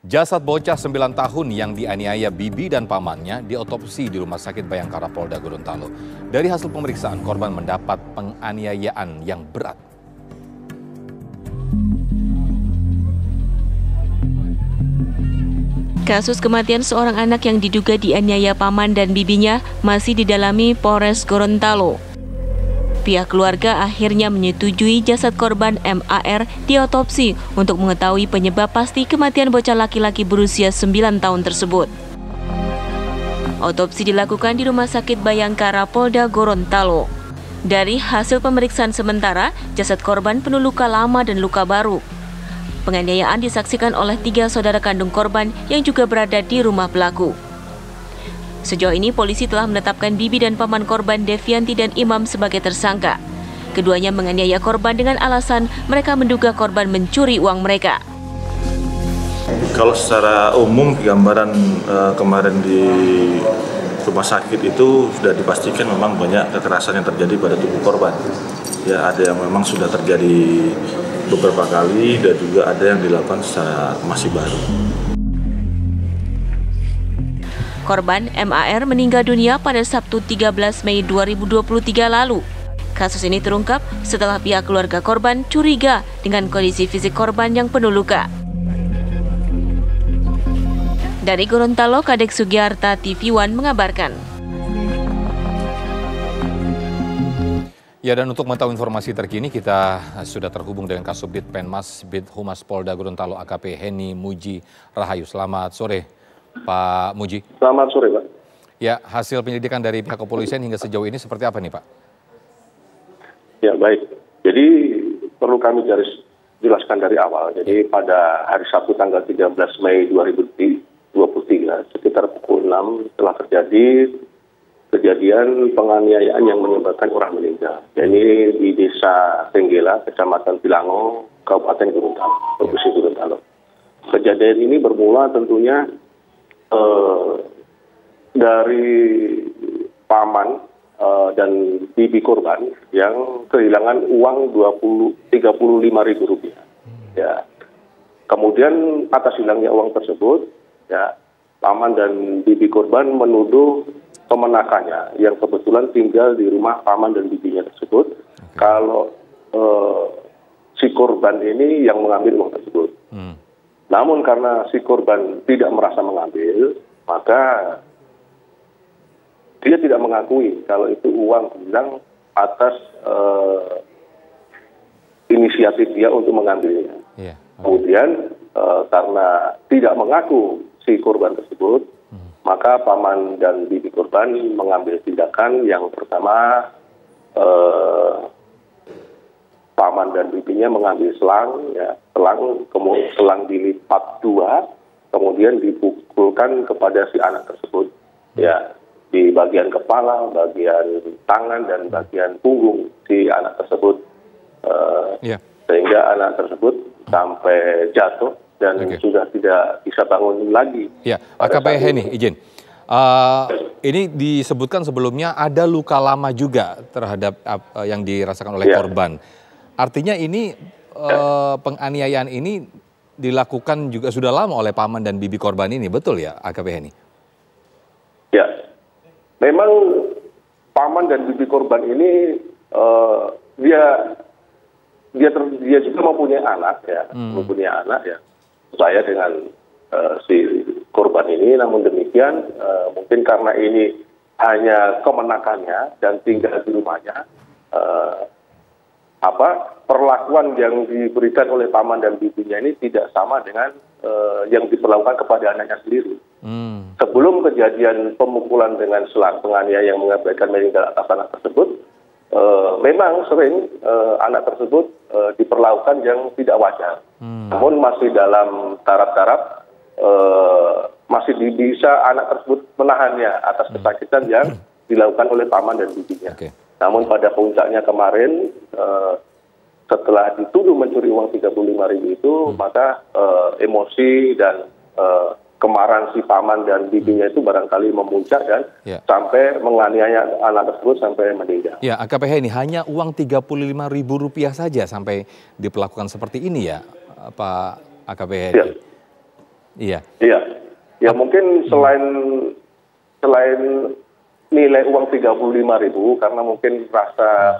Jasad bocah 9 tahun yang dianiaya bibi dan pamannya diotopsi di Rumah Sakit Bayangkara Polda Gorontalo. Dari hasil pemeriksaan, korban mendapat penganiayaan yang berat. Kasus kematian seorang anak yang diduga dianiaya paman dan bibinya masih didalami Polres Gorontalo. Pihak keluarga akhirnya menyetujui jasad korban MAR diotopsi untuk mengetahui penyebab pasti kematian bocah laki-laki berusia 9 tahun tersebut. Otopsi dilakukan di Rumah Sakit Bayangkara Polda Gorontalo. Dari hasil pemeriksaan sementara, jasad korban penuh luka lama dan luka baru. Penganiayaan disaksikan oleh 3 saudara kandung korban yang juga berada di rumah pelaku. Sejauh ini polisi telah menetapkan bibi dan paman korban Devianti dan Imam sebagai tersangka. Keduanya menganiaya korban dengan alasan mereka menduga korban mencuri uang mereka. Kalau secara umum gambaran kemarin di rumah sakit itu sudah dipastikan memang banyak kekerasan yang terjadi pada tubuh korban. Ya, ada yang memang sudah terjadi beberapa kali dan juga ada yang dilakukan secara masih baru. Korban MAR meninggal dunia pada Sabtu 13 Mei 2023 lalu. Kasus ini terungkap setelah pihak keluarga korban curiga dengan kondisi fisik korban yang penuh luka. Dari Gorontalo, Kadek Sugiarta, TV One mengabarkan. Ya, dan untuk mengetahui informasi terkini, kita sudah terhubung dengan Kasubdit Penmas Bid Humas Polda Gorontalo AKP Heni Muji Rahayu. Selamat sore, Pak Muji. Selamat sore, Pak. Ya, hasil penyelidikan dari pihak kepolisian hingga sejauh ini seperti apa nih, Pak? Ya, baik. Jadi perlu kami jelaskan dari awal. Jadi pada hari Sabtu tanggal 13 Mei 2023, sekitar pukul 6 telah terjadi kejadian penganiayaan yang menyebabkan orang meninggal. Jadi di Desa Tenggela, Kecamatan Pilango, Kabupaten Gorontalo, Provinsi Gorontalo. Kejadian ini bermula tentunya dari paman dan bibi korban yang kehilangan uang Rp35.000. Ya. Kemudian atas hilangnya uang tersebut, ya, paman dan bibi korban menuduh kemenakannya yang kebetulan tinggal di rumah paman dan bibinya tersebut. Kalau si korban ini yang mengambil uang tersebut. Namun karena si korban tidak merasa mengambil, maka dia tidak mengakui kalau itu uang hilang atas inisiatif dia untuk mengambilnya. Kemudian karena tidak mengaku si korban tersebut, maka paman dan bibi korban mengambil tindakan yang pertama, paman dan bibinya mengambil selang dilipat 2, kemudian dipukulkan kepada si anak tersebut, ya, di bagian kepala, bagian tangan dan bagian punggung si anak tersebut, sehingga anak tersebut sampai jatuh dan sudah tidak bisa bangun lagi. Ya, AKP Heni, izin. Ini disebutkan sebelumnya ada luka lama juga terhadap yang dirasakan oleh korban. Artinya ini penganiayaan ini dilakukan juga sudah lama oleh paman dan bibi korban ini, betul ya, AKP Heni? Ya, memang paman dan bibi korban ini dia juga mempunyai anak, ya, saya dengan si korban ini. Namun demikian, mungkin karena ini hanya kemenakannya dan tinggal di rumahnya, perlakuan yang diberikan oleh paman dan bibinya ini tidak sama dengan yang diperlakukan kepada anaknya sendiri. Sebelum kejadian pemukulan dengan selang penganiayaan yang mengakibatkan meninggal atas anak tersebut, memang sering anak tersebut diperlakukan yang tidak wajar. Namun masih dalam taraf-taraf masih bisa anak tersebut menahannya atas kesakitan yang dilakukan oleh paman dan bibinya. Namun pada puncaknya kemarin, setelah dituduh mencuri uang Rp35.000 itu, maka emosi dan kemarahan si paman dan bibinya itu barangkali memuncak dan sampai menganiaya anak tersebut sampai meninggal. Ya, AKP ini hanya uang Rp35.000 saja sampai diperlakukan seperti ini ya, Pak AKP. Iya. Iya. Ya mungkin selain nilai uang 35.000 karena mungkin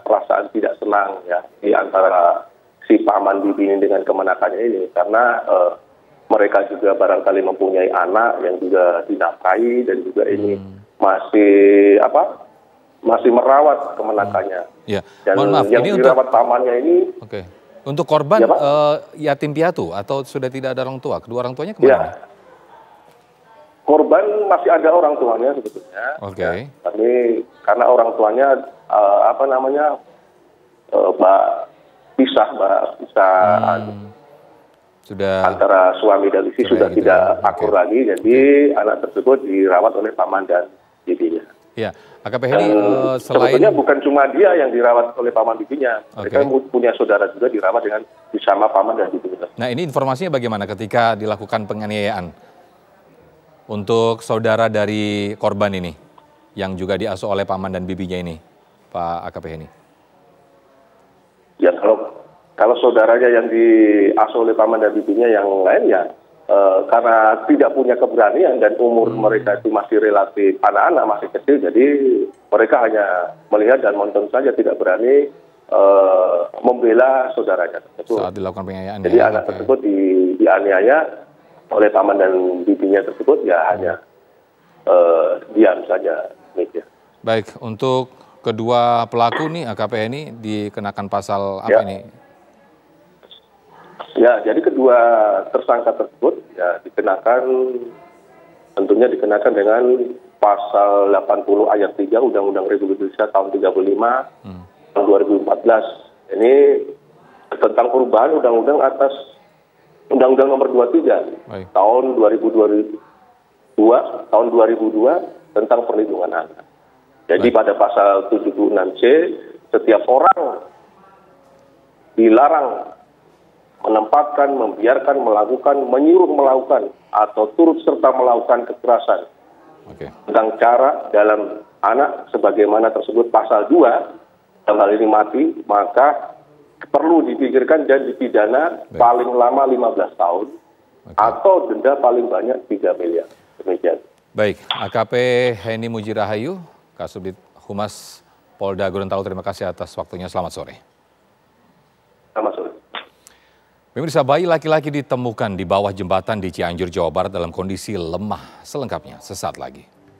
perasaan tidak senang ya di antara si paman bibi ini dengan kemenakannya ini, karena mereka juga barangkali mempunyai anak yang juga dinafkahi dan juga ini masih merawat kemenakannya. Ya. Dan Mohon maaf, yang ini dirawat pamannya ini. Oke. Untuk korban Ya, Pak? yatim piatu atau sudah tidak ada orang tua? Kedua orang tuanya Ya. kemana? Korban masih ada orang tuanya sebetulnya. Oke. Ya, tapi karena orang tuanya pisah Sudah antara suami dan istri sudah gitu tidak ya. akur lagi, jadi anak tersebut dirawat oleh paman dan bibinya. Ya, AKP Heni selain sebetulnya bukan cuma dia yang dirawat oleh paman bibinya, mereka punya saudara juga dirawat dengan bersama paman dan bibinya. Nah, ini informasinya bagaimana ketika dilakukan penganiayaan untuk saudara dari korban ini yang juga diasuh oleh paman dan bibinya ini, Pak AKP Heni? Ya, kalau saudaranya yang diasuh oleh paman dan bibinya yang lainnya, karena tidak punya keberanian dan umur mereka itu masih relatif anak-anak, masih kecil, jadi mereka hanya melihat dan menonton saja, tidak berani membela saudaranya tersebut. Saat dilakukan penganiayaan. Jadi anak tersebut dianiaya oleh paman dan bibinya tersebut, ya hanya diam saja. Baik, untuk kedua pelaku nih AKP ini dikenakan pasal apa ini? Ya, jadi kedua tersangka tersebut ya tentunya dikenakan dengan pasal 80 ayat 3 Undang-Undang Republik Indonesia tahun 35 tahun 2014. Ini tentang perubahan undang-undang atas Undang-Undang nomor 23 tahun 2002 tentang perlindungan anak. Jadi pada pasal 76C, setiap orang dilarang menempatkan, membiarkan, melakukan, menyuruh melakukan, atau turut serta melakukan kekerasan tentang cara dalam anak sebagaimana tersebut pasal 2, dalam hal ini mati, maka perlu dipikirkan dan dipidana paling lama 15 tahun atau denda paling banyak 3 miliar. Demikian. Baik, AKP Heni Mujirahayu, Kasubdit Humas Polda Gorontalo, terima kasih atas waktunya. Selamat sore. Selamat sore. Pemirsa, bayi laki-laki ditemukan di bawah jembatan di Cianjur, Jawa Barat dalam kondisi lemah. Selengkapnya sesaat lagi.